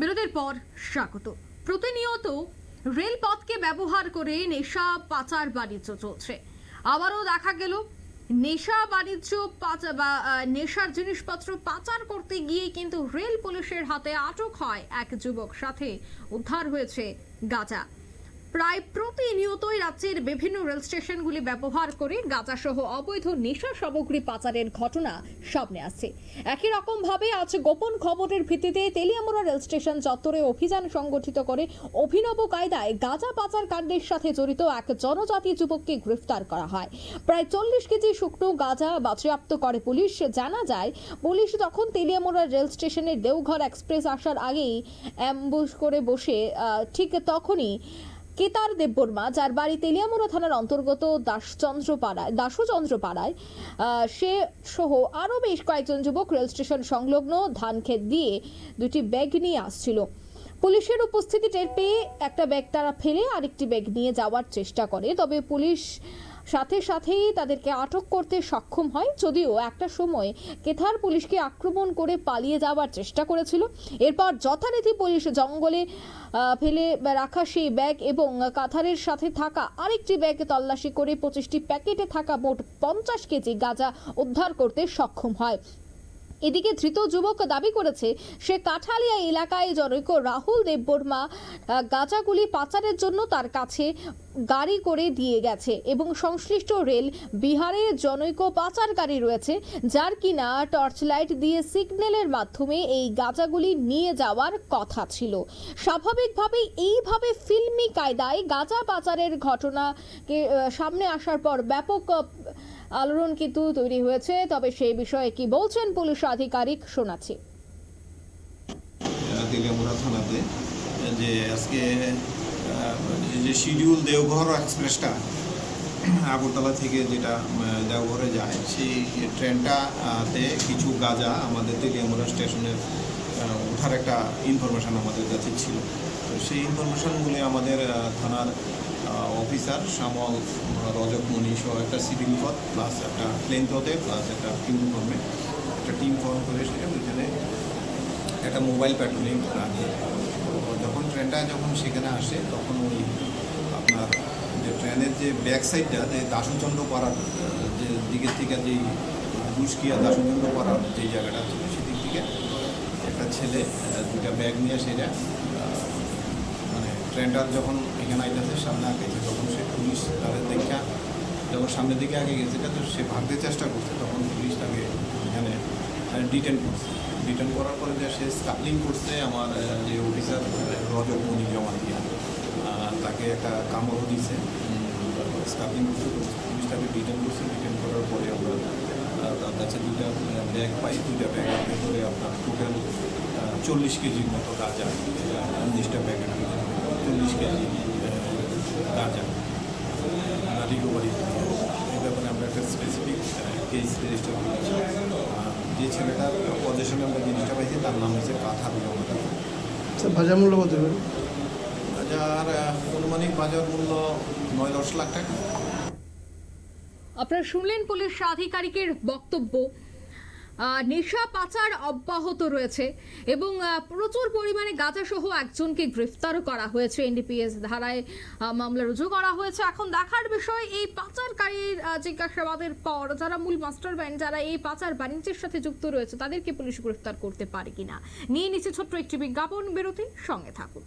বিরতির পর স্বাগত। প্রতিনিয়ত রেলপথকে ব্যবহার করে নেশা পাচার বাণিজ্য চলছে। আবারও দেখা গেল নেশা বাণিজ্য নেশার জিনিসপত্র পাচার করতে গিয়ে কিন্তু রেল পুলিশের হাতে আটক হয় এক যুবক, সাথে উদ্ধার হয়েছে গাঁজা। প্রায় প্রতিনিয়তই রাজ্যের বিভিন্ন রেল স্টেশনগুলি ব্যবহার করে গাঁজা সহ অবৈধ নেশা সামগ্রী পাচারের ঘটনা সামনে আসছে। একই রকম ভাবে আজ গোপন খবরের ভিত্তিতে তেলিয়ামুড়া রেল স্টেশন চত্বরে অভিযান সংগঠিত করে অভিনব কায়দায় গাঁজা পাচার কাণ্ডের সাথে জড়িত এক জনজাতি যুবককে গ্রেফতার করা হয়। প্রায় 40 কেজি শুকনো গাঁজা বাজেয়াপ্ত করে পুলিশ। জানা যায়, পুলিশ তখন তেলিয়ামুড়া রেল স্টেশনের দেওঘর এক্সপ্রেস আসার আগেই অ্যাম্বুশ করে বসে ঠিক তখনই কেতার দেববর্মা, যার বাড়ি তেলিয়ামুড়া থানার অন্তর্গত দাসচন্দ্র পাড়ায়, সে সহ আরও বেশ কয়েকজন যুবক রেল স্টেশন সংলগ্ন ধানক্ষেত দিয়ে দুটি ব্যাগ নিয়ে আসছিল। পুলিশের উপস্থিতি টের পেয়ে একটা ব্যাগ তারা ফেলে আরেকটি ব্যাগ নিয়ে যাওয়ার চেষ্টা করে, তবে পুলিশ সাথে সাথেই তাদেরকে আটক করতে সক্ষম হয়। যদিও একটা সময় কেথার পুলিশকে আক্রমণ করে পালিয়ে যাওয়ার চেষ্টা করেছিল। এরপর যথারীতি পুলিশ জঙ্গলে ফেলে রাখা সেই ব্যাগ এবং কাঁথারের সাথে থাকা আরেকটি ব্যাগ তল্লাশি করে 25টি প্যাকেটে থাকা মোট 50 কেজি গাঁজা উদ্ধার করতে সক্ষম হয়। এদিকে ধৃত যুবক দাবি করেছে সে কাঠালিয়া এলাকায় জনৈক রাহুল দেববর্মা গাঁজাগুলি পাচারের জন্য তার কাছে গাড়ি করে দিয়ে গেছে এবং সংশ্লিষ্ট রেল বিহারে জনৈক পাচারকারী রয়েছে, যার কিনা টর্চ লাইট দিয়ে সিগন্যালের মাধ্যমে এই গাঁজাগুলি নিয়ে যাওয়ার কথা ছিল। স্বাভাবিকভাবেই এইভাবে ফিল্মি কায়দায় গাঁজা পাচারের ঘটনাকে সামনে আসার পর ব্যাপক আলোড়ন কিন্তু তৈরি হয়েছে। তবে সেই বিষয়ে কি বলছেন পুলিশ আধিকারিক শোনাচ্ছি। তেলিয়ামুড়া থানাতে যে আজকে যে শিডিউল দেওঘর এক্সপ্রেসটা আগরতলা থেকে যেটা দেওঘরে যায়, সেই ট্রেনটাতে কিছু গাঁজা আমাদের তেলিয়ামুড়া স্টেশনের ওঠার একটা ইনফরমেশান আমাদের কাছে ছিল। তো সেই ইনফরমেশানগুলি আমাদের থানার অফিসার শ্যামল, রজক মণি সহ একটা সিভিল পথ প্লাস একটা প্লেন পথে প্লাস একটা ইউনিফর্মে একটা টিম ফর্ম করে সেটা ওইখানে একটা মোবাইল প্যাট্রোলিং রাখে। যখন ট্রেনটা সেখানে আসে তখন ওই আপনার যে ট্রেনের যে ব্যাক সাইডটা যে দাসচন্দ্র পাড়ার যে দিকের থেকে যেই দুষ্কিয়া দাসচন্দ্র পাড়ার যেই জায়গাটা ছিল সেদিক থেকে একটা ছেলে দুটা ব্যাগ নিয়ে সেটা মানে ট্রেনটার যখন এখানে আইতেছে সামনে আঁকেছে, তখন সে পুলিশ তাদের দেখা যখন সামনের দিকে আগে গেছে তো সে ভাগতে চেষ্টা করছে, তখন পুলিশ তাকে এখানে ডিটেন করছে। ডিটেন করার পরে যে সে স্কাপলিং করছে আমার যে অফিসার রজক মণি জমা দিয়া তাকে একটা কামড়ও দিছে, স্কাপলিং করছে। পুলিশ তাকে ডিটেন করছে। ডিটেন করার পরে আমরা তার কাছে দুইটা ব্যাগ পাই। দুইটা ব্যাগের ভেতরে আপনার টোটাল 40 কেজির মতো গাঁজা, 19টা ব্যাগের 40 কেজি গাঁজা রিকভারি। এই ব্যাপারে আমরা একটা স্পেসিফিক কেস রেজিস্টার করেছি। যে ছেলেটার পজিশনে আমরা জিনিসটা পাইছি তার নাম হচ্ছে কাঁথা বিলম্বতা। বাজার মূল্য কত? বাজার আনুমানিক বাজার মূল্য 9-10 লাখ টাকা। আপনারা শুনলেন পুলিশ আধিকারিকের বক্তব্য। নেশা পাচার অব্যাহত রয়েছে এবং প্রচুর পরিমাণে গাঁজা সহ একজনকে গ্রেফতারও করা হয়েছে। এনডিপিএস ধারায় মামলা রুজু করা হয়েছে। এখন দেখার বিষয় এই পাচারকারীর জিজ্ঞাসাবাদের পর যারা মূল মাস্টার মাইন্ড, যারা এই পাচার বাণিজ্যের সাথে যুক্ত রয়েছে, তাদেরকে পুলিশ গ্রেফতার করতে পারে কিনা নিয়ে নিচ্ছে ছোট্ট একটি বিজ্ঞাপন বিরতি। সঙ্গে থাকুন।